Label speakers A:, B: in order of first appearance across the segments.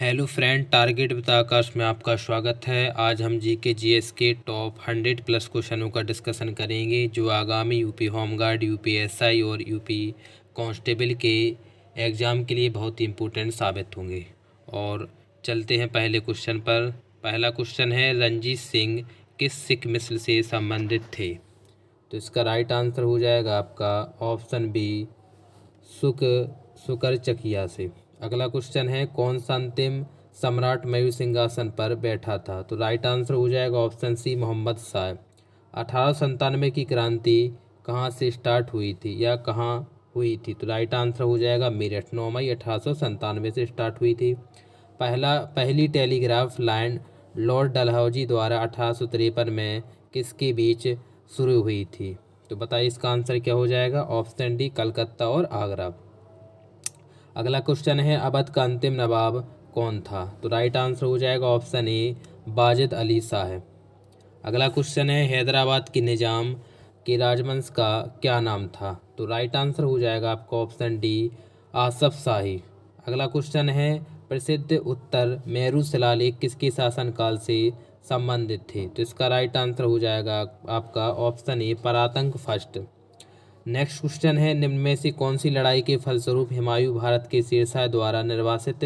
A: Hello friend, target with आकाश में आपका स्वागत है। आज हम जीके जीएस के टॉप 100 प्लस क्वेश्चनों का डिस्कशन करेंगे जो आगामी यूपी होमगार्ड, यूपी एसआई और यूपी कांस्टेबल के एग्ज़ाम के लिए बहुत ही इम्पोर्टेंट साबित होंगे। और चलते हैं पहले क्वेश्चन पर। पहला क्वेश्चन है, रणजीत सिंह किस सिख मिसल से संबंधित थे? तो इसका राइट आंसर हो जाएगा आपका ऑप्शन बी, सुकरचकिया से। अगला क्वेश्चन है, कौन सा अंतिम सम्राट मयूर सिंहासन पर बैठा था? तो राइट आंसर हो जाएगा ऑप्शन सी, मोहम्मद शाह। 1897 की क्रांति कहाँ से स्टार्ट हुई थी या कहाँ हुई थी? तो राइट आंसर हो जाएगा मेरठ। 9 मई 1897 से स्टार्ट हुई थी। पहली टेलीग्राफ लाइन लॉर्ड डलहौजी द्वारा 1853 में किसके बीच शुरू हुई थी? तो बताइए इसका आंसर क्या हो जाएगा? ऑप्शन डी, कलकत्ता और आगरा। अगला क्वेश्चन है, अवध का अंतिम नवाब कौन था? तो राइट आंसर हो जाएगा ऑप्शन ए, वाजिद अली शाह। अगला क्वेश्चन है, हैदराबाद के निजाम के राजवंश का क्या नाम था? तो राइट आंसर हो जाएगा आपका ऑप्शन डी, आसफ शाही। अगला क्वेश्चन है, प्रसिद्ध उत्तर मेरू शिलालेख किसके शासनकाल से संबंधित थे? तो इसका राइट आंसर हो जाएगा आपका option A, Parantaka first. Next question है, निम्न में से कौन सी लड़ाई के फलस्वरूप हुमायूं भारत के शेरशाह द्वारा निर्वासित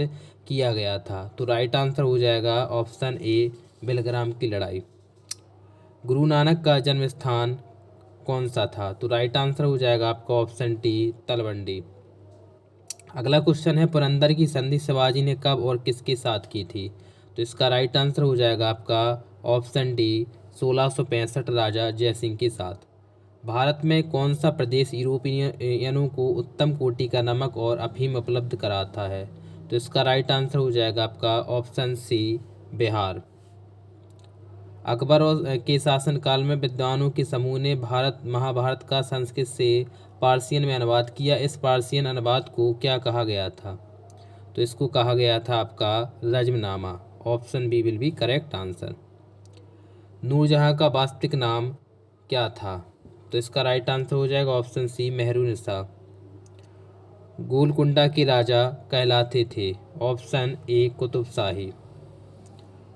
A: किया गया था? तो राइट आंसर हो जाएगा ऑप्शन ए, बेलग्राम की लड़ाई। गुरु नानक का जन्म स्थान कौन सा था? तो राइट आंसर हो जाएगा आपका ऑप्शन टी, तलवंडी। अगला क्वेश्चन है, पुरंदर की संधि शिवाजी ने कब और किसके साथ की थी? तो इसका राइट आंसर हो जाएगा आपका ऑप्शन डी, 1665 राजा जयसिंह के साथ। भारत में कौन सा प्रदेश यूरोपियनों को उत्तम कोटि का नमक और अफीम उपलब्ध कराता है? तो इसका राइट आंसर हो जाएगा आपका ऑप्शन सी, बिहार। अकबर के शासनकाल में विद्वानों के समूह ने भारत महाभारत का संस्कृत से पार्सियन में अनुवाद किया। इस पार्सियन अनुवाद को क्या कहा गया था? तो इसको कहा गया था आपका Razmnama. Option B will be correct answer. Nur Jahan का वास्तविक नाम क्या था? तो इसका राइट आंसर हो जाएगा ऑप्शन सी, मेहरुनिसा। गोलकुंडा के राजा कहलाते थे? ऑप्शन ए, कुतुब शाही।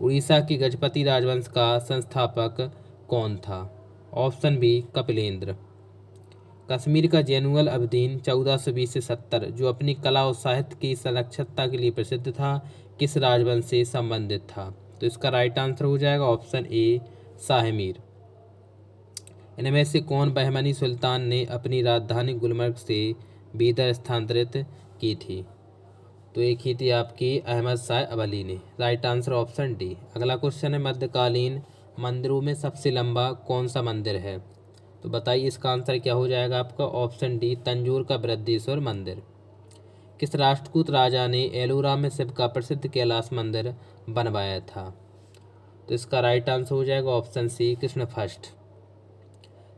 A: उड़ीसा के गजपति राजवंश का संस्थापक कौन था? Option B, Kapilendra. कश्मीर का जैनुअल अबदीन 1420 से 70 जो अपनी कला और साहित्य की संरक्षकता के लिए प्रसिद्ध था, किस राजवंश से संबंधित था? तो इसका राइट आंसर हो जाएगा ऑप्शन ए, शाहमीर। इनमें से कौन बहमनी सुल्तान ने अपनी राजधानी गुलमर्ग से बीदर स्थानांतरित की थी? तो एक ही थी आपकी अहमद शाह अबली ने। Right answer option D. अगला क्वेश्चन है, मध्यकालीन मंदिरों में सबसे लंबा कौन सा मंदिर है? तो बताइए इसका आंसर क्या हो जाएगा आपका? ऑप्शन डी, तंजौर का बृहदीश्वर मंदिर। किस राष्ट्रकूट राजा ने एलोरा में शिव का प्रसिद्ध कैलाश मंदिर बनवाया था? तो इसका राइट आंसर हो जाएगा ऑप्शन सी, कृष्ण फर्स्ट।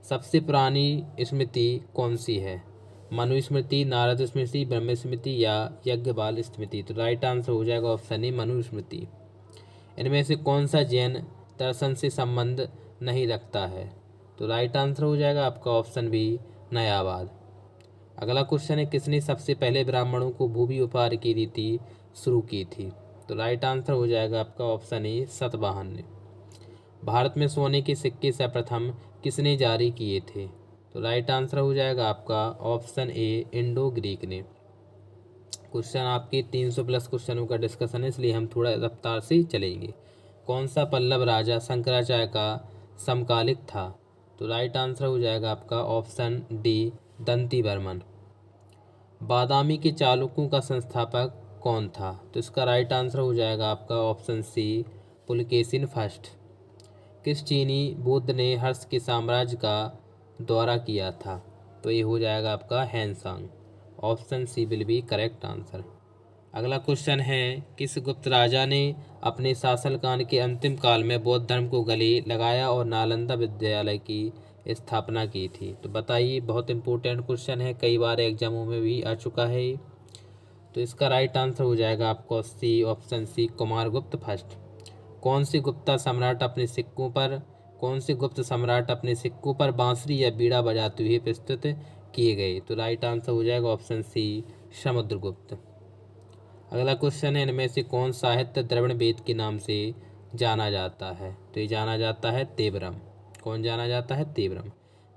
A: सबसे पुरानी स्मृति कौन सी है? मनुस्मृति, नारद स्मृति, ब्रह्म स्मृति या यज्ञबाल स्मृति? तो राइट आंसर हो जाएगा ऑप्शन ए, मनुस्मृति। इनमें से कौन सा जैन दर्शन से संबंध नहीं रखता है? तो राइट आंसर हो जाएगा आपका ऑप्शन बी, नयावाद। अगला क्वेश्चन है, किसने सबसे पहले ब्राह्मणों को भूमि उपहार की रीति शुरू की थी? तो राइट आंसर हो जाएगा आपका ऑप्शन ए, सतवाहन ने। भारत में सोने के सिक्के सर्वप्रथम किसने जारी किए थे? तो राइट आंसर हो जाएगा आपका ऑप्शन ए, इंडो ग्रीक ने। क्वेश्चन आपके 300 प्लस क्वेश्चनों का डिस्कशन है, इसलिए हम थोड़ा रफ्तार से चलेंगे। कौन सा पल्लव राजा शंकराचार्य का समकालिक था? तो राइट आंसर हो जाएगा आपका ऑप्शन डी, दंती बर्मन। बादामी के चालुक्यों का संस्थापक कौन था? तो इसका राइट आंसर हो जाएगा आपका ऑप्शन सी, पुलकेशिन फर्स्ट। किस चीनी बुद्ध ने हर्ष के साम्राज्य का दौरा किया था? तो ये हो जाएगा आपका हैंसांग। Option C will be correct answer. अगला क्वेश्चन है, किस गुप्त राजा ने अपने शासनकाल के अंतिम काल में बौद्ध धर्म को गले लगाया और नालंदा विद्यालय की स्थापना की थी? तो बताइए, बहुत इंपॉर्टेंट क्वेश्चन है, कई बार एग्जामों में भी आ चुका है। तो इसका राइट आंसर हो जाएगा आपको सी, ऑप्शन सी, कुमारगुप्त फर्स्ट। कौन से गुप्त सम्राट अपने सिक्कों पर बांसुरी या बीड़ा बजाते हुए प्रस्तुत किए गए? तो राइट आंसर हो जाएगा ऑप्शन सी, समुद्रगुप्त। अगला क्वेश्चन है, इनमें से कौन साहित्य द्रविड़ वेद के नाम से जाना जाता है? तो ये जाना जाता है तेवरम। कौन जाना जाता है? तेवरम।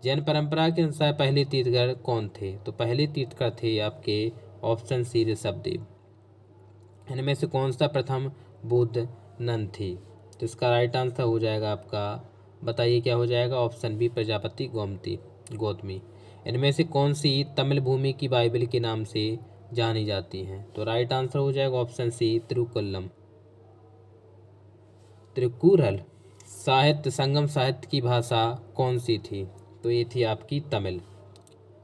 A: जैन परंपरा के अनुसार पहले तीर्थंकर कौन थे? तो पहले तीर्थंकर थे आपके ऑप्शन सी ऋषभदेव। इनमें से कौन सा प्रथम बुद्ध नन थी? तो इसका राइट आंसर हो जाएगा आपका, बताइए क्या हो जाएगा? Option B Prajapati Gautami. इनमें से कौन सी तमिल भूमि की बाइबल के नाम से जानी जाती हैं? तो राइट आंसर हो जाएगा ऑप्शन सी त्रिकुरल। साहित्य संगम साहित्य की भाषा कौन सी थी? तो ये थी आपकी तमिल।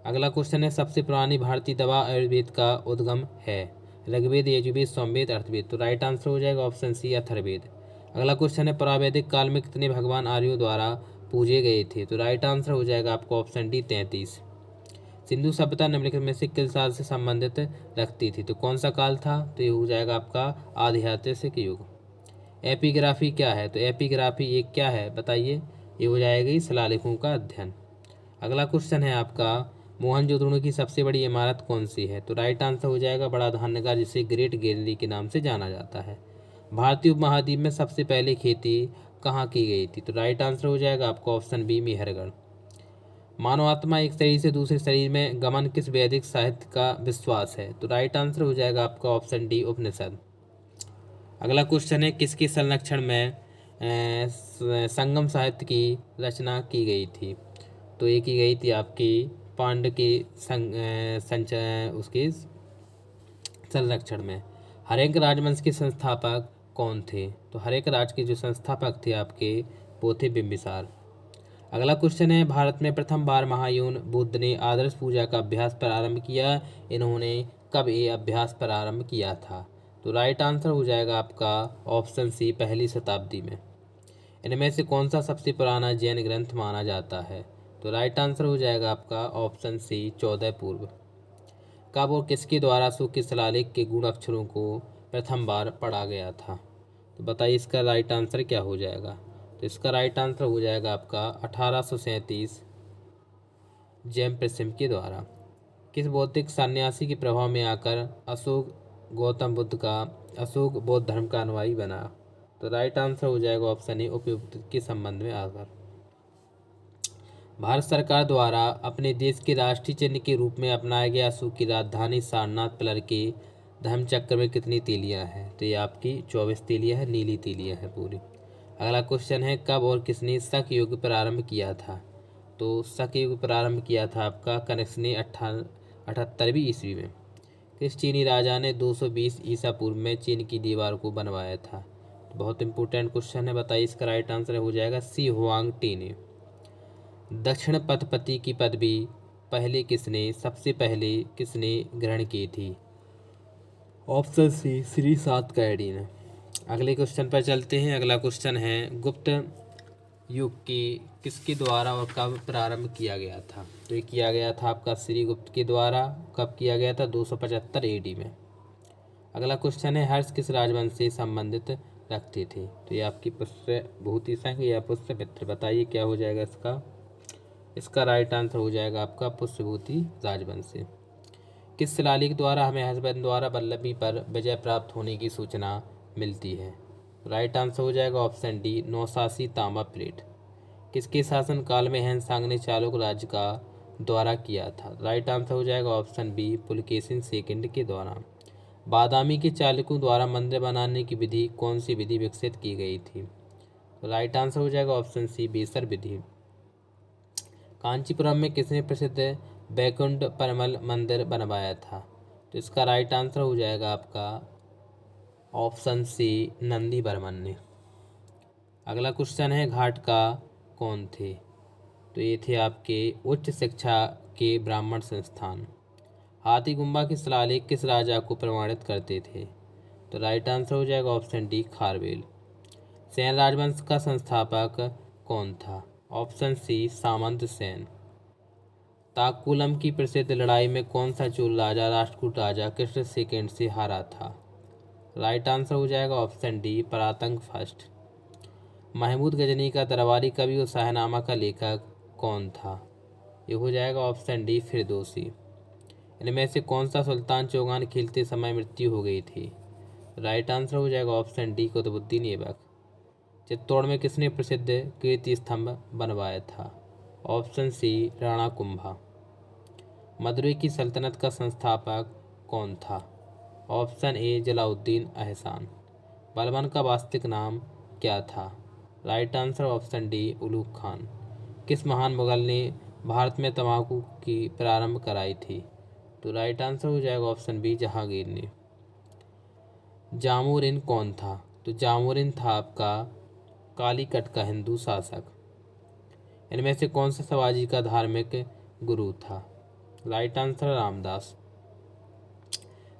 A: अगला क्वेश्चन है, सबसे पुरानी भारतीय दवा आयुर्वेद का उद्गम है? ऋग्वेद, यजुर्वेद, सामवेद, अर्थवेद। तो राइट आंसर हो जाएगा ऑप्शन सी अथर्ववेद। अगला क्वेश्चन है, प्रावैदिक काल में कितने भगवान आर्यों द्वारा पूजे गए थे? तो राइट आंसर हो जाएगा आपको ऑप्शन डी 33। सिंधु सभ्यता निम्नलिखित में से किस साल से संबंधित रखती थी? तो कौन सा काल था? तो ये हो जाएगा आपका आध्यात्मिक युग। एपिग्राफी क्या है? तो एपिग्राफी ये क्या है बताइए? ये हो जाएगी शिलालेखों का अध्ययन। अगला क्वेश्चन है आपका, मोहनजोदड़ो की सबसे बड़ी इमारत कौन सी है? तो राइट आंसर हो जाएगा बड़ा धान्यगार, जिसे ग्रेट गैलरी के नाम से जाना जाता है। भारतीय उपमहाद्वीप में सबसे पहले खेती कहाँ की गई थी? तो राइट आंसर हो जाएगा आपका ऑप्शन बी मेहरगढ़। मानव आत्मा एक शरीर से दूसरे शरीर में गमन किस वैदिक साहित्य का विश्वास है? तो राइट आंसर हो जाएगा आपका ऑप्शन डी उपनिषद। अगला क्वेश्चन है, किसके संरक्षण में संगम साहित्य की रचना की गई थी? तो ये की गई थी आपकी पांड्य के उसके संरक्षण में। हरेक राजवंश के संस्थापक कौन थे? तो हरेक राज के जो संस्थापक थे आपके वो थे बिंबिसार। अगला क्वेश्चन है, भारत में प्रथम बार महायान बुद्ध ने आदर्श पूजा का अभ्यास प्रारंभ किया। इन्होंने कब ये अभ्यास प्रारंभ किया था? तो राइट आंसर हो जाएगा आपका ऑप्शन सी पहली शताब्दी में। इनमें से कौन सा सबसे पुराना जैन ग्रंथ माना जाता है? तो राइट आंसर हो जाएगा आपका ऑप्शन सी 14 पूर्व। कब और किसके द्वारा अशोक के शिलालेख के गुण अक्षरों को प्रथम बार पढ़ा गया था? तो बताइए इसका राइट आंसर क्या हो जाएगा? तो इसका राइट आंसर हो जाएगा आपका 1837 जैन के द्वारा। किस बौद्धिक सन्यासी के प्रभाव में आकर अशोक बौद्ध धर्म का अनुयायी बना? तो राइट आंसर हो जाएगा ऑप्शन ए उपयुक्त के संबंध में आकर। भारत सरकार द्वारा अपने देश के राष्ट्रीय चिन्ह के रूप में अपनाया गया अशोक की राजधानी सारनाथ पिलर के धर्मचक्र में कितनी तीलियां हैं? तो ये आपकी 24 तीलियां है, नीली तीलियां है पूरी। अगला क्वेश्चन है, कब और किसने शक युग प्रारंभ किया था? तो शक युग प्रारंभ किया था आपका कनिष्क ने 78वीं ईस्वी में। किस चीनी राजा ने 220 ईसा पूर्व में चीन की दीवार को बनवाया था? तो बहुत इंपॉर्टेंट क्वेश्चन है, बताइए इसका राइट आंसर हो जाएगा सी हुआंग टी ने। दक्षिण पथपति की पदवी सबसे पहले किसने ग्रहण की थी? ऑप्शन सी श्री सातकर्णी ने। अगले क्वेश्चन पर चलते हैं। अगला क्वेश्चन है, गुप्त युग की किसके द्वारा और कब प्रारंभ किया गया था? तो ये किया गया था आपका श्री गुप्त के द्वारा। कब किया गया था? 275 AD में। अगला क्वेश्चन है, हर्ष किस राजवंश से संबंधित रखते थे? तो ये आपकी पुष्यभूति संघ या पुष्यमित्र। बताइए क्या हो जाएगा इसका? इसका राइट आंसर हो जाएगा आपका पुष्यभूति राजवंश से। किस शिलालेख द्वारा हमें हर्षवर्धन द्वारा वल्लभी पर विजय प्राप्त होने की सूचना मिलती है? राइट आंसर हो जाएगा ऑप्शन डी नौशासी तांबा प्लेट। किसके शासन काल में हैनसांग ने चालुक्य राज्य का दौरा किया था? राइट आंसर हो जाएगा ऑप्शन बी पुलकेशिन सेकंड के द्वारा। बादामी के चालुक्यों द्वारा मंदिर बनाने की विधि कौन सी विधि विकसित की गई थी? तो राइट आंसर हो जाएगा ऑप्शन सी बेसर विधि। कांचीपुरम में किसने प्रसिद्ध बैकुंठ परमल मंदिर बनवाया था? तो इसका राइट आंसर हो जाएगा आपका ऑप्शन सी नंदी बर्मन ने। अगला क्वेश्चन है, घाट का कौन थे? तो ये थे आपके उच्च शिक्षा के ब्राह्मण संस्थान। हाथीगुम्बा के शिलालेख किस राजा को प्रमाणित करते थे? तो राइट आंसर हो जाएगा ऑप्शन डी खारवेल। सेन राजवंश का संस्थापक कौन था? ऑप्शन सी सामंत सेन। ताकुलम की प्रसिद्ध लड़ाई में कौन सा चोल राजा राष्ट्रकूट राजा कृष्ण सेकंड से हारा था? राइट आंसर हो जाएगा option D Parantaka first. Mahmud Ghazni का दरबारी कवि और शाहनामा का लेखक कौन था? ये हो जाएगा ऑप्शन डी फिरदौसी। इनमें से कौन सा सुल्तान चौगान खेलते समय मृत्यु हो गई थी? राइट आंसर हो जाएगा ऑप्शन डी कुतुबुद्दीन ऐबक। चित्तौड़ में किसने प्रसिद्ध कीर्ति स्तंभ बनवाया था? Option C Rana Kumbha. मदुरई की सल्तनत का संस्थापक कौन था? ऑप्शन ए जलाउद्दीन एहसान। बलबन का वास्तविक नाम क्या था? Right answer option D Ulugh Khan. किस महान मुगल ने भारत में तंबाकू की प्रारंभ कराई थी? तो राइट आंसर हो जाएगा ऑप्शन बी जहांगीर ने। जामोरिन कौन था? तो जामोरिन था आपका कालीकट का हिंदू शासक। इनमें से कौन सा शिवाजी का धार्मिक गुरु था? Right answer Ramdas.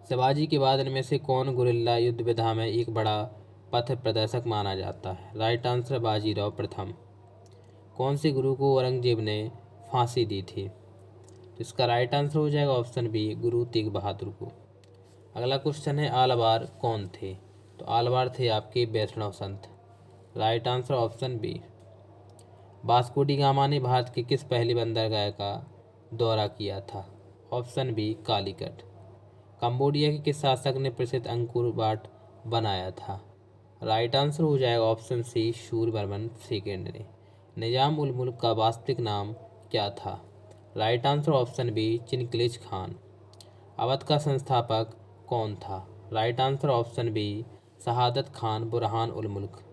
A: शिवाजी के बाद इनमें से कौन गुरिल्ला युद्ध विधा में एक बड़ा पथ प्रदर्शक माना जाता है? राइट आंसर बाजीराव प्रथम। कौन से गुरु को औरंगजेब ने फांसी दी थी? तो इसका राइट आंसर हो जाएगा ऑप्शन बी गुरु तेग बहादुर को। अगला क्वेश्चन है आलवार कौन थे? तो आलवार थे आपके वैष्णव संत। Right answer option B. Vasco da Gama ने भारत के किस पहले बंदरगाह का दौरा किया था? Option B Calicut. कंबोडिया के किस शासक ने प्रसिद्ध अंकुर बाट बनाया था? राइट आंसर हो जाएगा ऑप्शन सी सूर्यवर्मन सेकेंड ने। निजाम उल मुल्क का वास्तविक नाम क्या था? राइट आंसर ऑप्शन बी चिनकलेज खान। अवध का संस्थापक कौन था? राइट आंसर ऑप्शन बी शहादत खान बुरहान उल मुल्क।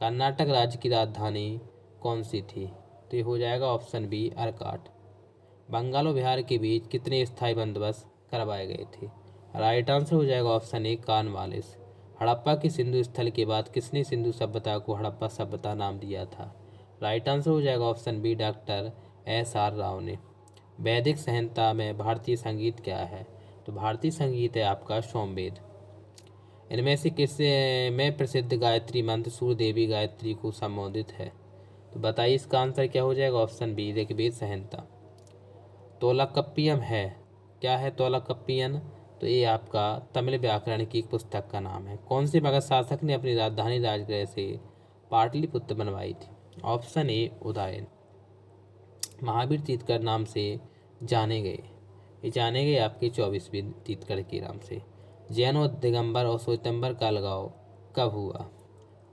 A: कर्नाटक राज्य की राजधानी कौन सी थी? तो ये हो जाएगा ऑप्शन बी अरकाट। बंगाल और बिहार के बीच कितने स्थायी बंदोबस्त करवाए गए थे? राइट आंसर हो जाएगा ऑप्शन ए कॉर्नवालिस। हड़प्पा के सिंधु स्थल के बाद किसने सिंधु सभ्यता को हड़प्पा सभ्यता नाम दिया था? राइट आंसर हो जाएगा option B doctor S R. Rao ने। वैदिक संहिता में भारतीय संगीत क्या है? तो भारतीय संगीत है आपका सोमवेद। इनमें से किस में प्रसिद्ध गायत्री मंत्र सूर्य देवी गायत्री को संबोधित है? तो बताइए इसका आंसर क्या हो जाएगा? ऑप्शन बी ऋग्वेद संहिता। तोलाकप्पियम है क्या है तोलाकप्पियन? तो ये आपका तमिल व्याकरण की एक पुस्तक का नाम है। कौन से मगध शासक ने अपनी राजधानी राजगृह से पाटलिपुत्र बनवाई थी? Option A Udayan. महावीर तीर्थकर नाम से जाने गए, ये जाने गए आपके 24वें तीर्थकर के नाम से। जैन और दिगंबर और श्वेतंबर का अलगाव कब हुआ?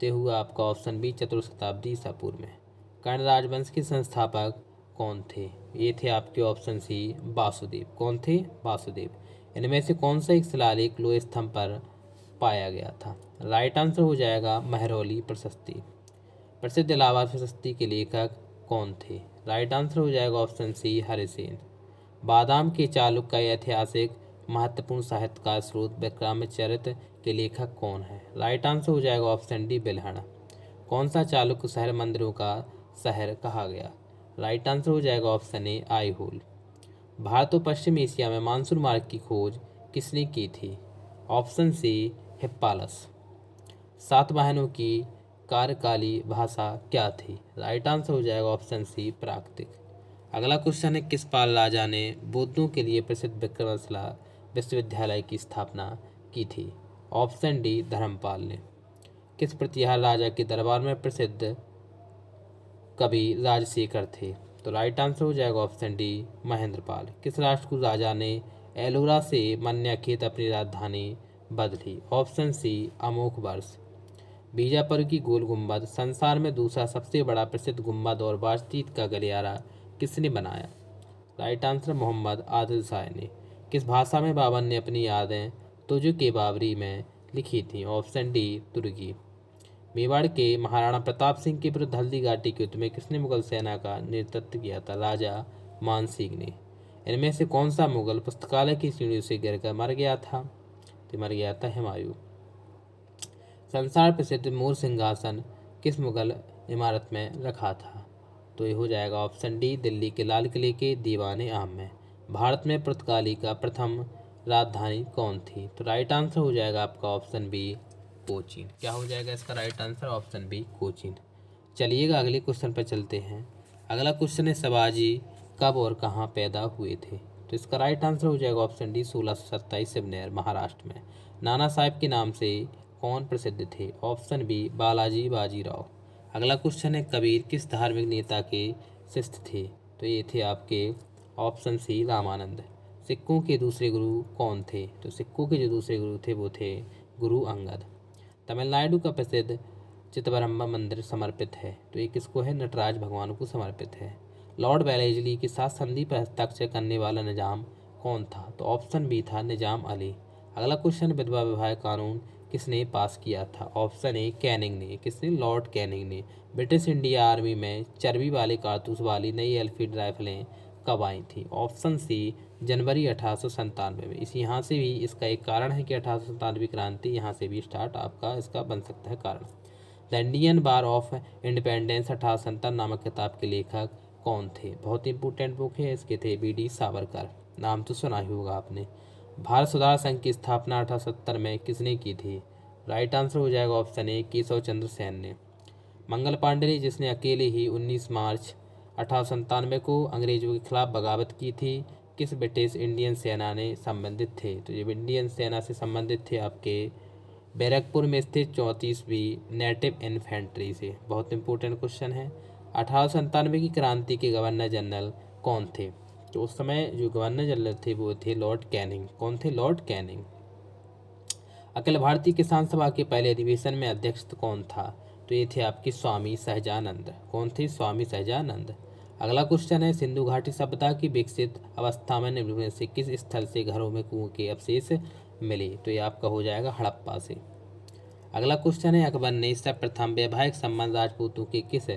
A: तो हुआ आपका ऑप्शन बी चतुर्थ शताब्दी ईसा पूर्व में। कर्ण राजवंश के संस्थापक कौन थे? ये थे आपके ऑप्शन सी वासुदेव। कौन थे? वासुदेव। इनमें से कौन सा एक शिलालेख लोह स्तंभ पर पाया गया था? राइट आंसर हो जाएगा महरौली प्रशस्ति। प्रसिद्ध इलाहाबाद प्रशस्ति के लेखक कौन थे? राइट आंसर हो जाएगा ऑप्शन सी हरिसेन। बादाम के चालुक्य का ऐतिहासिक महत्वपूर्ण साहित्यकार स्रोत विक्रमादित्य के लेखक कौन है? राइट आंसर हो जाएगा ऑप्शन डी बिल्हण। कौन सा चालुक्य शहर मंदिरों का शहर कहा गया? राइट आंसर हो जाएगा ऑप्शन ए आईहोल। भारत और पश्चिम एशिया में मानसून मार्ग की खोज किसने की थी? Option C हिप्पालस। सातवाहनों की कार्यकाली भाषा क्या थी? राइट आंसर हो जाएगा ऑप्शन सी प्राकृतिक। अगला क्वेश्चन है किस पाल राजा ने बौद्धों के लिए प्रसिद्ध विक्रमशिला विश्वविद्यालय की स्थापना की थी? ऑप्शन डी धर्मपाल ने। किस प्रतिहार राजा के दरबार में प्रसिद्ध कवि राजशेखर थे? तो राइट आंसर हो जाएगा ऑप्शन डी महेंद्रपाल। किस राष्ट्रकूट राजा ने एलोरा से मन्याखेत अपनी राजधानी बदली? ऑप्शन सी अमोक वर्ष। बीजापुर की गोल गुंबद संसार में दूसरा सबसे बड़ा प्रसिद्ध गुंबद और बातचीत का गलियारा किसने बनाया? राइट आंसर मोहम्मद आदिल शाह ने। किस भाषा में बाबर ने अपनी यादें तुझ के बाबरी में लिखी थी? ऑप्शन डी तुर्की। मेवाड़ के महाराणा प्रताप सिंह के विरुद्ध हल्दी घाटी के युद्ध में किसने मुगल सेना का नेतृत्व किया था? राजा मान सिंह ने। इनमें से कौन सा मुगल पुस्तकालय की सीढ़ियों से गिरकर मर गया था? तो मर गया था हुमायूं। संसार प्रसिद्ध मोर सिंहासन किस मुगल इमारत में रखा था? तो ये हो जाएगा ऑप्शन डी दिल्ली के लाल किले के दीवाने आम में। भारत में पुर्तगाली का प्रथम राजधानी कौन थी? तो राइट आंसर हो जाएगा आपका ऑप्शन बी कोचीन। क्या हो जाएगा इसका right answer? Option B Cochin. चलिएगा अगले क्वेश्चन पर चलते हैं। अगला क्वेश्चन है शिवाजी कब और कहाँ पैदा हुए थे? तो इसका राइट आंसर हो जाएगा ऑप्शन डी 1627 सिवनेर महाराष्ट्र में। नाना साहेब के नाम से कौन प्रसिद्ध थे? Option B Balaji Bajirao. अगला क्वेश्चन है कबीर किस धार्मिक नेता के शिष्य थे? तो ये थे आपके ऑप्शन सी रामानंद। सिक्कों के दूसरे गुरु कौन थे? तो सिक्कों के जो दूसरे गुरु थे वो थे गुरु अंगद। तमिलनाडु का प्रसिद्ध चिदम्बरम मंदिर समर्पित है, तो ये किसको है? नटराज भगवान को समर्पित है। लॉर्ड वेलेस्ली के साथ संधि पर हस्ताक्षर करने वाला निजाम कौन था? तो ऑप्शन बी था निजाम अली। अगला क्वेश्चन, विधवा विवाह कानून किसने पास किया था? ऑप्शन ए कैनिंग ने। किसने? लॉर्ड कैनिंग ने। ब्रिटिश इंडिया आर्मी में चर्बी वाले कारतूस वाली नई एनफील्ड राइफलें कब आई थी? ऑप्शन सी जनवरी 1897 में। इस यहाँ से भी इसका एक कारण है कि 1897 क्रांति यहाँ से भी स्टार्ट आपका इसका बन सकता है कारण। The Indian bar of independence 1877 नामक किताब के लेखक कौन थे? बहुत इंपॉर्टेंट बुक है, इसके थे बी.डी. सावरकर। नाम तो सुना ही होगा आपने। भारत सुधार संघ की स्थापना 1870 में किसने की थी? राइट आंसर हो जाएगा ऑप्शन ए केशव चंद्र सेन ने। मंगल पांडे ने, जिसने अकेले ही 19 मार्च 1897 को अंग्रेजों के खिलाफ बगावत की थी, किस ब्रिटिश इंडियन सेना ने संबंधित थे? तो ये इंडियन सेना से संबंधित थे आपके बैरकपुर में स्थित 34वीं नेटिव इन्फेंट्री से। बहुत इंपॉर्टेंट क्वेश्चन है। 1897 की क्रांति के गवर्नर जनरल कौन थे? तो उस समय जो गवर्नर जनरल थे वो थे लॉर्ड कैनिंग। कौन थे? Lord Canning. अखिल भारतीय किसान सभा के पहले अधिवेशन में अध्यक्ष कौन था? तो ये थे आपके स्वामी सहजानंद। कौन थे? स्वामी सहजानंद। अगला क्वेश्चन है, सिंधु घाटी सभ्यता की विकसित अवस्था में निम्न में से किस स्थल से घरों में कुओं के अवशेष मिले? तो ये आपका हो जाएगा हड़प्पा से। अगला क्वेश्चन है, अकबर ने सर्वप्रथम वैवाहिक संबंध राजपूतों के किस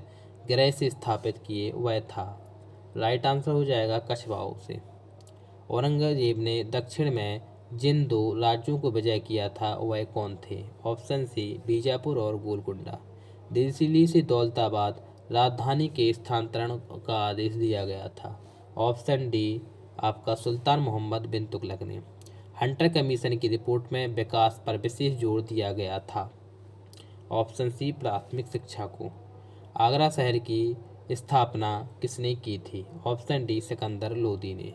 A: ग्रह से स्थापित किए? वह था, राइट आंसर हो जाएगा कछवाओं से। औरंगजेब ने दक्षिण में जिन दो राज्यों को विजय किया था वह कौन थे? ऑप्शन सी बीजापुर और गोलकुंडा। दिल्ली से दौलताबाद राजधानी के स्थानांतरण का आदेश दिया गया था। ऑप्शन डी आपका सुल्तान मोहम्मद बिन तुगलक ने। हंटर कमीशन की रिपोर्ट में विकास पर विशेष जोर दिया गया था। ऑप्शन सी प्राथमिक शिक्षा को। आगरा शहर की स्थापना किसने की थी? ऑप्शन डी सिकंदर लोदी ने।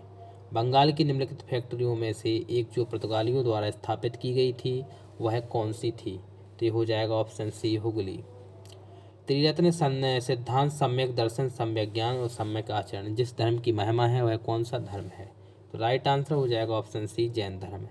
A: बंगाल की निम्नलिखित फैक्ट्रियों में से एक जो पुर्तगालियों द्वारा स्थापित की गई थी वह कौन सी थी? तो ये हो जाएगा ऑप्शन सी हुगली। त्रिरत्न सिद्धांत, सम्यक दर्शन, सम्यक ज्ञान और सम्यक आचरण, जिस धर्म की महिमा है वह कौन सा धर्म है? तो राइट आंसर हो जाएगा ऑप्शन सी जैन धर्म।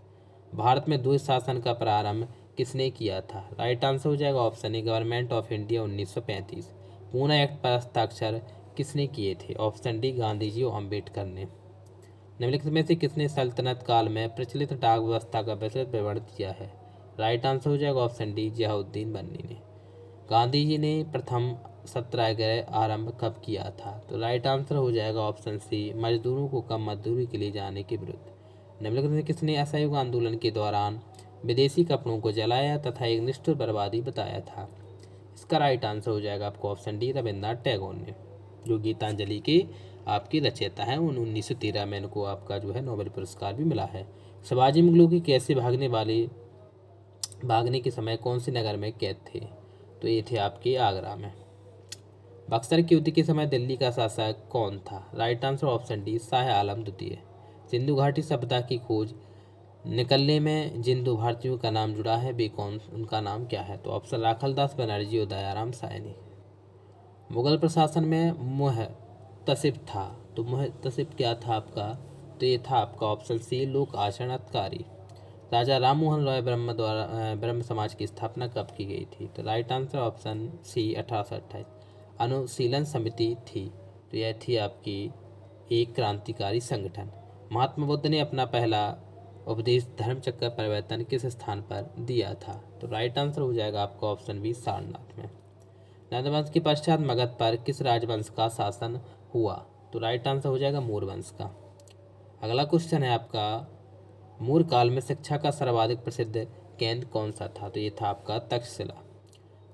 A: भारत में द्वैत शासन का प्रारंभ किसने किया था? राइट आंसर हो जाएगा option A government of India 1935। Poona act पर हस्ताक्षर किसने किए थे? ऑप्शन डी गांधी जी और अम्बेडकर ने। निम्नलिखित में से किसने सल्तनत काल में प्रचलित डाक व्यवस्था का विस्तृत विवरण दिया है? राइट आंसर हो जाएगा ऑप्शन डी जियाउद्दीन बन्नी ने। गांधी जी ने प्रथम सत्याग्रह आरंभ कब किया था? तो राइट आंसर हो जाएगा ऑप्शन सी मजदूरों को कम मजदूरी के लिए जाने के विरुद्ध। निम्नलिखित में किसने असहयोग आंदोलन के दौरान विदेशी कपड़ों को जलाया तथा एक निष्ठुर बर्बादी बताया था? इसका राइट आंसर हो जाएगा आपको ऑप्शन डी रविन्द्रनाथ टैगोर ने, जो गीतांजलि के आपकी रचयिता हैं। 1913 में इनको आपका जो है नोबेल पुरस्कार भी मिला है। शिवाजी मुगलों की कैसे भागने के समय कौन से नगर में कैद थे? तो ये थे आपके आगरा में। बक्सर की युद्ध के समय दिल्ली का शासक कौन था? Right answer option D Shah Alam द्वितीय। सिंधु घाटी सभ्यता की खोज निकलने में जिन दो भारतीयों का नाम जुड़ा है वे कौन, उनका नाम क्या है? तो ऑप्शन राखलदास बनर्जी और दयाराम सायनी। मुगल प्रशासन में मुहतसिब था, तो मुहतसिब क्या था आपका? तो ये था आपका ऑप्शन सी लोक आचरण अधिकारी। राजा राम मोहन रॉय ब्रह्म समाज की स्थापना कब की गई थी? तो राइट आंसर ऑप्शन सी 1828। अनुशीलन समिति थी, तो यह थी आपकी एक क्रांतिकारी संगठन। महात्मा बुद्ध ने अपना पहला उपदेश धर्म चक्र परिवर्तन किस स्थान पर दिया था? तो राइट आंसर हो जाएगा आपका ऑप्शन बी सारनाथ में। नंदवंश के पश्चात मगध पर किस राजवंश का शासन हुआ? तो राइट आंसर हो जाएगा मूर वंश का। अगला क्वेश्चन है आपका, मूर काल में शिक्षा का सर्वाधिक प्रसिद्ध केंद्र कौन सा था? तो ये था आपका तक्षशिला।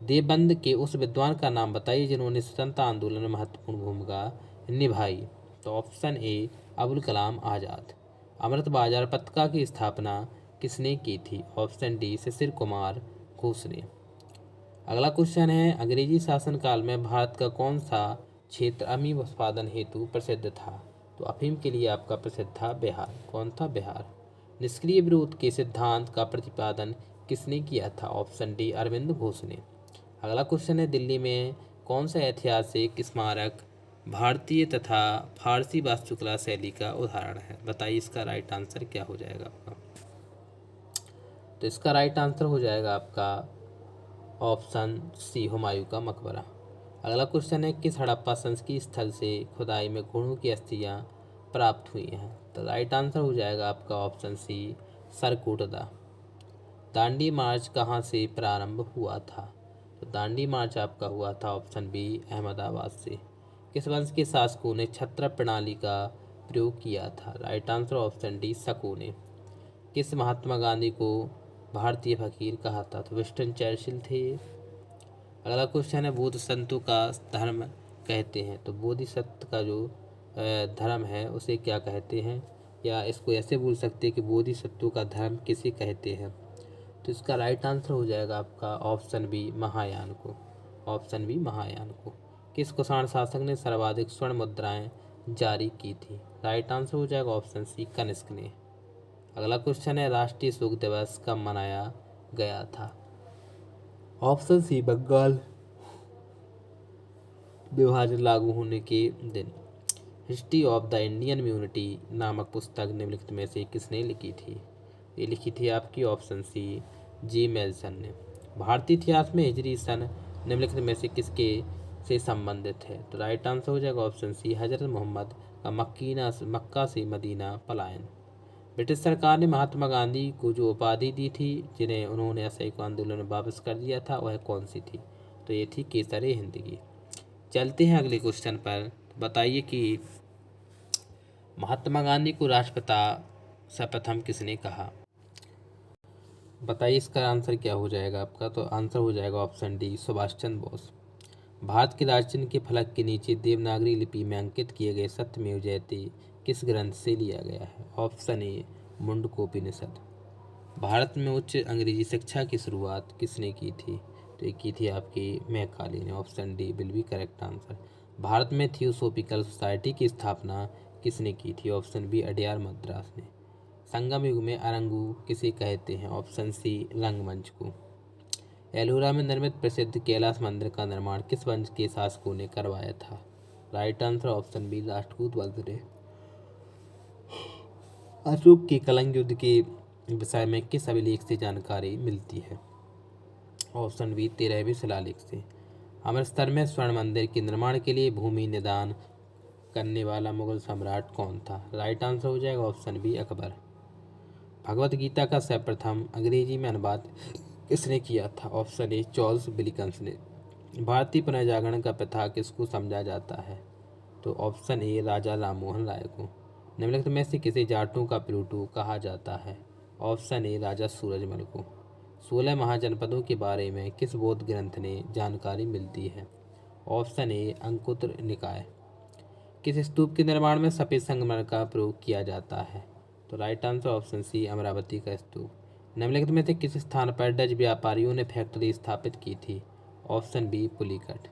A: देवबंद के उस विद्वान का नाम बताइए जिन्होंने स्वतंत्रता आंदोलन में महत्वपूर्ण भूमिका निभाई। तो ऑप्शन ए अबुल कलाम आज़ाद। अमृत बाजार पत्रिका की स्थापना किसने की थी? ऑप्शन डी शिशिर कुमार घोष ने। अगला क्वेश्चन है, अंग्रेजी शासनकाल में भारत का कौन सा क्षेत्र अफीम उत्पादन हेतु प्रसिद्ध था? तो अफीम के लिए आपका प्रसिद्ध था बिहार। कौन था? बिहार। निष्क्रिय विरोध के सिद्धांत का प्रतिपादन किसने किया था? ऑप्शन डी अरविंद घोष ने। अगला क्वेश्चन है, दिल्ली में कौन सा ऐतिहासिक स्मारक भारतीय तथा फारसी वास्तुकला शैली का उदाहरण है। बताइए इसका राइट आंसर क्या हो जाएगा आपका। तो इसका राइट आंसर हो जाएगा आपका ऑप्शन सी, हुमायूं का मकबरा। अगला क्वेश्चन है, किस हड़प्पा संस्कृति स्थल से खुदाई में घोड़ों की अस्थियां प्राप्त हुई हैं। तो राइट आंसर हो जाएगा आपका ऑप्शन सी, सरकोटदा। दांडी मार्च कहाँ से प्रारंभ हुआ था। तो दांडी मार्च आपका हुआ था ऑप्शन बी, अहमदाबाद से। किस वंश के शासकों ने छत्र प्रणाली का प्रयोग किया था। राइट आंसर ऑप्शन डी, शकों ने। किस महात्मा गांधी को भारतीय फकीर कहा था। तो विंस्टन चर्चिल थे। अगला क्वेश्चन है, बोध संतों का धर्म कहते हैं। तो बोधिसत्व का जो धर्म है उसे क्या कहते हैं, या इसको ऐसे बोल सकते हैं कि बोधिसत्वों का धर्म किसे कहते हैं। तो इसका राइट आंसर हो जाएगा आपका ऑप्शन बी, महायान को। ऑप्शन बी, महायान को। किस कुषाण शासक ने सर्वाधिक स्वर्ण मुद्राएं जारी की थी। राइट आंसर हो जाएगा ऑप्शन सी, कनिष्क ने। अगला क्वेश्चन है, राष्ट्रीय शोक दिवस कब मनाया गया था। ऑप्शन सी, बंगाल विभाजन लागू होने के दिन। हिस्ट्री ऑफ द इंडियन म्यूनिटी नामक पुस्तक निम्नलिखित में से किसने लिखी थी। ये लिखी थी आपकी ऑप्शन सी, जी मेल्सन ने। भारतीय इतिहास में हिजरी सन निम्नलिखित में से किसके से संबंधित है। तो राइट आंसर हो जाएगा ऑप्शन सी, हजरत मोहम्मद का मक्का से मदीना पलायन। ब्रिटिश सरकार ने महात्मा गांधी को जो उपाधि दी थी, जिन्हें उन्होंने असहयोग आंदोलन में वापस कर दिया था, वह कौन सी थी। तो ये थी केसर हिंद की। चलते हैं अगले क्वेश्चन पर। बताइए कि महात्मा गांधी को राष्ट्रपिता सर्वप्रथम किसने कहा। बताइए इसका आंसर क्या हो जाएगा आपका। तो आंसर हो जाएगा ऑप्शन डी, सुभाष चंद्र बोस। भारत के राज चिन्ह के फलक के नीचे देवनागरी लिपि में अंकित किए गए सत्यमेव जयते किस ग्रंथ से लिया गया है। Option A, Mundakopanishad. भारत में उच्च अंग्रेजी शिक्षा की शुरुआत किसने की थी। तो ये की थी आपकी मैकाले ने। Option D will be correct answer. Bharat में थियोसॉफिकल सोसाइटी की स्थापना किसने की थी। ऑप्शन बी, अडयार मद्रास ने। संगम युग में अरंगू किसे कहते हैं। ऑप्शन सी, रंगमंच को। एलोरा में निर्मित प्रसिद्ध कैलाश मंदिर का निर्माण किस वंश के शासकों ने करवाया था। Right answer option B, Rashtrakuta वंश ने। अशोक के कलिंग युद्ध के विषय में किस अभिलेख से जानकारी मिलती है। ऑप्शन बी, 13वें शिलालेख से। अमृतसर में स्वर्ण मंदिर के निर्माण के लिए भूमि निदान करने वाला मुगल सम्राट कौन था। राइट आंसर हो जाएगा ऑप्शन बी, अकबर। भगवत गीता का सर्वप्रथम अंग्रेजी में अनुवाद किसने किया था। ऑप्शन ए, चार्ल्स विल्किंस ने। भारतीय पुनर्जागरण का प्रथा किसको समझा जाता है। तो ऑप्शन ए, राजा राममोहन राय को। निम्नलिखित में से किसे जाटों का प्लूटो कहा जाता है। ऑप्शन ए, राजा सूरजमल को। 16 महाजनपदों के बारे में किस बौद्ध ग्रंथ ने जानकारी मिलती है। ऑप्शन ए, अंकुत्र निकाय। किस स्तूप के निर्माण में सफेद संगमरमर का प्रयोग किया जाता है। तो right answer option C, Amaravati का स्तूप। निम्नलिखित में से किस स्थान पर डच व्यापारियों ने फैक्ट्री स्थापित की थी। Option B, Pulicat.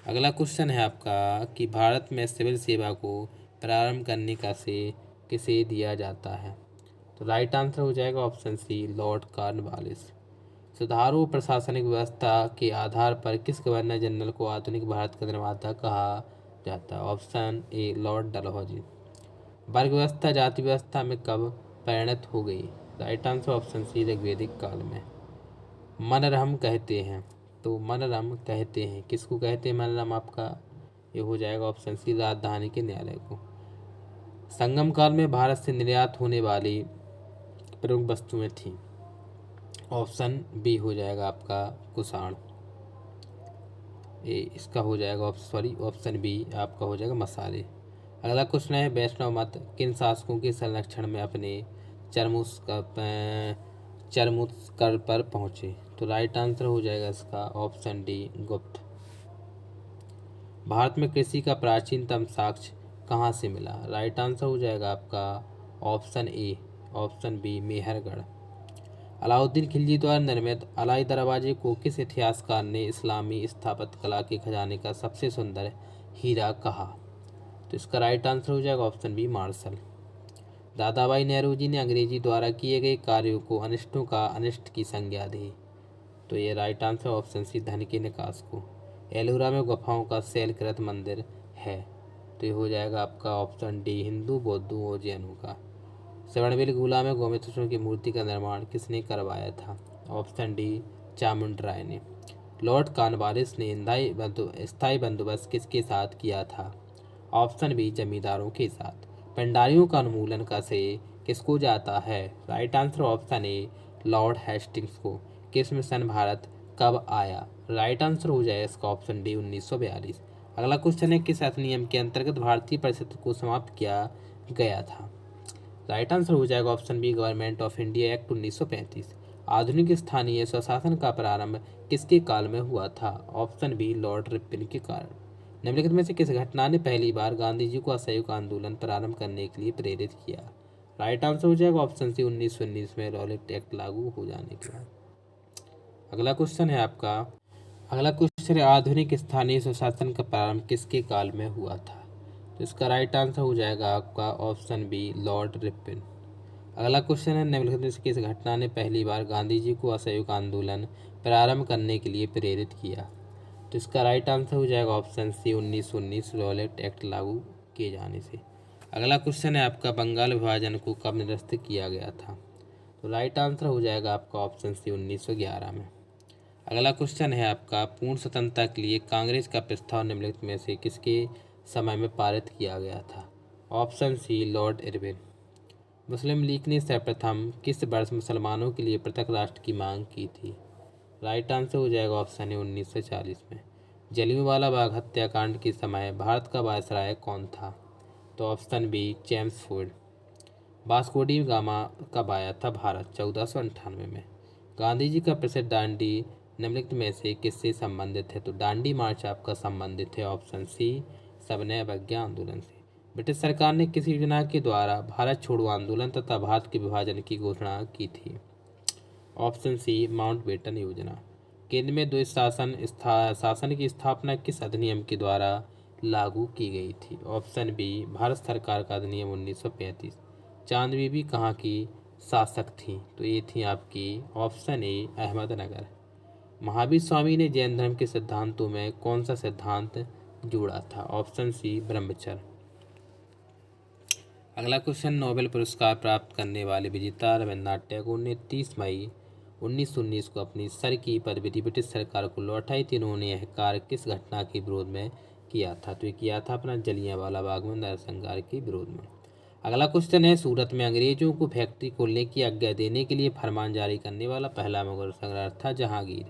A: अगला क्वेश्चन है आपका कि भारत में सिविल सेवा को प्रारंभ करने का श्रेय किसे दिया जाता है। तो राइट आंसर हो जाएगा ऑप्शन सी, लॉर्ड कॉर्नवालिस। सुधारू प्रशासनिक व्यवस्था के आधार पर किस गवर्नर जनरल को आधुनिक भारत का निर्माता कहा जाता है। Option A, Lord Dalhousie. वर्ग व्यवस्था जाति व्यवस्था में कब परिणत हो गई। राइट आंसर ऑप्शन सी, ऋग्वैदिक काल में। मनरम कहते हैं। तो मनरम कहते हैं किसको कहते हैं मनरम आपका। ये हो जाएगा ऑप्शन सी, राजधानी के न्यायालय को। संगम काल में भारत से निर्यात होने वाली प्रमुख वस्तुएं थीं। ऑप्शन बी हो जाएगा आपका, कुषाण। ये इसका हो जाएगा ऑप्शन बी आपका हो जाएगा, मसाले। अगला क्वेश्चन है, वैष्णव मत किन शासकों के संरक्षण में अपने चरमोत्कर्ष पर पहुंचे। तो राइट आंसर हो जाएगा इसका ऑप्शन डी, गुप्त। भारत में कृषि का प्राचीनतम साक्ष्य कहाँ से मिला। राइट आंसर हो जाएगा आपका option A, option B, Mehrgarh. Alauddin Khilji द्वारा निर्मित अलाई दरवाजे को किस इतिहासकार ने इस्लामी स्थापत्य कला के खजाने का सबसे सुंदर हीरा कहा। तो इसका राइट आंसर हो जाएगा option B, Marshall. Dadabhai Nehru ji ने अंग्रेजी द्वारा किए गए कार्यों को अनिष्टों का अनिष्ट की संज्ञा दी। तो ये राइट आंसर ऑप्शन सी, धन के निकास को। एलोरा में गुफाओं का शैलकृत मंदिर है। तो ये हो जाएगा आपका ऑप्शन डी, हिंदू, बौद्धों और जैनों का। श्रवणबेलगोला में गोमतेश्वर की मूर्ति का निर्माण किसने करवाया था? ऑप्शन डी, चामुंड राय ने। लॉर्ड कॉर्नवालिस ने स्थायी बंदोबस्त किसके साथ किया था? ऑप्शन बी, जमींदारों के साथ। पेंडारियों का उन्मूलन का श्रेय किसको जाता है? Right answer option A, Lord Hastings को। किस मिशन भारत कब आया? राइट आंसर हो जाएगा इसका ऑप्शन डी, 1942। अगला क्वेश्चन है, किस अधिनियम के अंतर्गत भारतीय परिषद को समाप्त किया गया था? राइट आंसर हो जाएगा option B, Government of India Act 1935। आधुनिक स्थानीय स्वशासन का प्रारंभ किसके काल में हुआ था? ऑप्शन बी, लॉर्ड रिपन के कारण। निम्नलिखित में से किस घटना ने पहली बार गांधी जी को असहयोग आंदोलन प्रारंभ करने के लिए प्रेरित किया? राइट आंसर हो जाएगा ऑप्शन सी, 1919 में रॉलेट एक्ट लागू हो जाने के बाद। अगला क्वेश्चन है आपका, अगला क्वेश्चन है, आधुनिक स्थानीय स्वशासन का प्रारंभ किसके काल में हुआ था? तो इसका राइट आंसर हो जाएगा आपका ऑप्शन बी, लॉर्ड रिपन। अगला क्वेश्चन है, निम्नलिखित में से किस घटना ने पहली बार गांधी जी को असहयोग आंदोलन प्रारंभ करने के लिए प्रेरित किया? तो इसका राइट आंसर हो जाएगा ऑप्शन सी, 1919 रॉलेट एक्ट लागू किए जाने से। अगला क्वेश्चन है आपका, बंगाल विभाजन को कब निरस्त किया गया था? तो राइट आंसर हो जाएगा आपका ऑप्शन सी, 1911 में। अगला क्वेश्चन है आपका, पूर्ण स्वतंत्रता के लिए कांग्रेस का प्रस्ताव निम्नलिखित में से किसके समय में पारित किया गया था? Option C, Lord Irwin. Muslim League ने सर्वप्रथम किस वर्ष मुसलमानों के लिए पृथक राष्ट्र की मांग की थी? राइट आंसर हो जाएगा ऑप्शन ए, 1940 में। जलियांवाला बाग हत्याकांड के समय भारत का वायसराय कौन था? तो ऑप्शन बी, जेम्स फूड। वास्को डी गामा कब आया था भारत? 1498 में। गांधी जी का प्रसिद्ध दांडी निम्नलिखित में से किससे संबंधित है? तो दांडी मार्च आपका संबंधित है ऑप्शन सी, सविनय अवज्ञा आंदोलन से। ब्रिटिश सरकार ने किस योजना के द्वारा भारत छोड़ो आंदोलन तथा भारत के विभाजन की घोषणा की थी? ऑप्शन सी, माउंटबेटन योजना। केंद्र में द्वैत शासन की स्थापना किस अधिनियम के द्वारा लागू की गई थी? ऑप्शन बी, भारत सरकार का अधिनियम 1935। चांद बीबी कहाँ की शासक थी? तो ये थी आपकी ऑप्शन ए, अहमदनगर। महावीर स्वामी ने जैन धर्म के सिद्धांतों में कौन सा सिद्धांत जोड़ा था? ऑप्शन सी, ब्रह्मचर्य। अगला क्वेश्चन, नोबेल पुरस्कार प्राप्त करने वाले विजेता रविन्द्रनाथ टैगोर ने 30 मई 1919 को अपनी सर की पदवी ब्रिटिश सरकार को लौटाई थी। इन्होंने यह कार्य किस घटना के विरोध में किया था? तो ये किया था अपना जलियांवाला बाग में नरसंहार के विरोध में। अगला क्वेश्चन है, सूरत में अंग्रेजों को फैक्ट्री खोलने की आज्ञा देने के लिए फरमान जारी करने वाला पहला मुगल सम्राट था जहांगीर।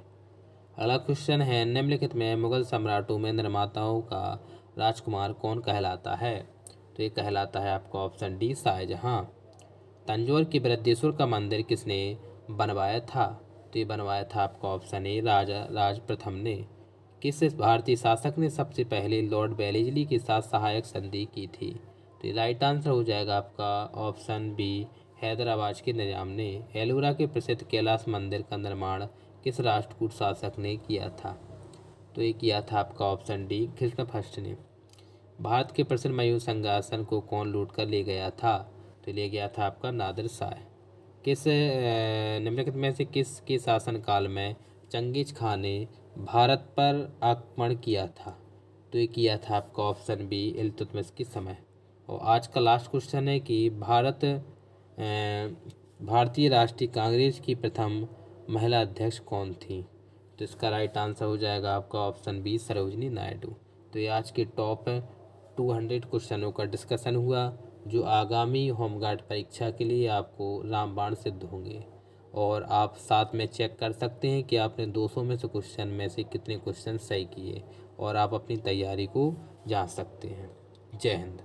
A: अगला क्वेश्चन है, निम्नलिखित में मुगल सम्राटों में निर्माताओं का राजकुमार कौन कहलाता है? तो ये कहलाता है आपका ऑप्शन डी, शाहजहां। तंजौर के बृहदेश्वर का मंदिर किसने बनवाया था? तो ये बनवाया था आपका ऑप्शन ए, राजा राज प्रथम ने। किस भारतीय शासक ने सबसे पहले लॉर्ड वेलेस्ली के साथ सहायक संधि की थी? तो ये राइट आंसर हो जाएगा आपका ऑप्शन बी, हैदराबाद के निजाम ने। एलोरा के प्रसिद्ध कैलाश मंदिर का निर्माण किस राष्ट्रकूट शासक ने किया था? तो ये किया था आपका ऑप्शन डी, कृष्ण फर्स्ट ने। भारत के प्रसिद्ध मयूर सिंहासन को कौन लूट कर ले गया था? तो ले गया था आपका नादिर शाह। किस निम्नलिखित में से किसके शासनकाल में चंगेज खान ने भारत पर आक्रमण किया था? तो ये किया था आपका ऑप्शन बी, इल्तुतमिश के समय। और आज का लास्ट क्वेश्चन है कि भारतीय राष्ट्रीय कांग्रेस की प्रथम महिला अध्यक्ष कौन थी? तो इसका राइट आंसर हो जाएगा आपका ऑप्शन बी, सरोजनी नायडू। तो ये आज के टॉप 200 क्वेश्चनों का डिस्कशन हुआ जो आगामी होमगार्ड परीक्षा के लिए आपको रामबाण सिद्ध होंगे। और आप साथ में चेक कर सकते हैं कि आपने 200 में से क्वेश्चन में से कितने क्वेश्चन सही किए और आप अपनी तैयारी को जांच सकते हैं। जय हिंद।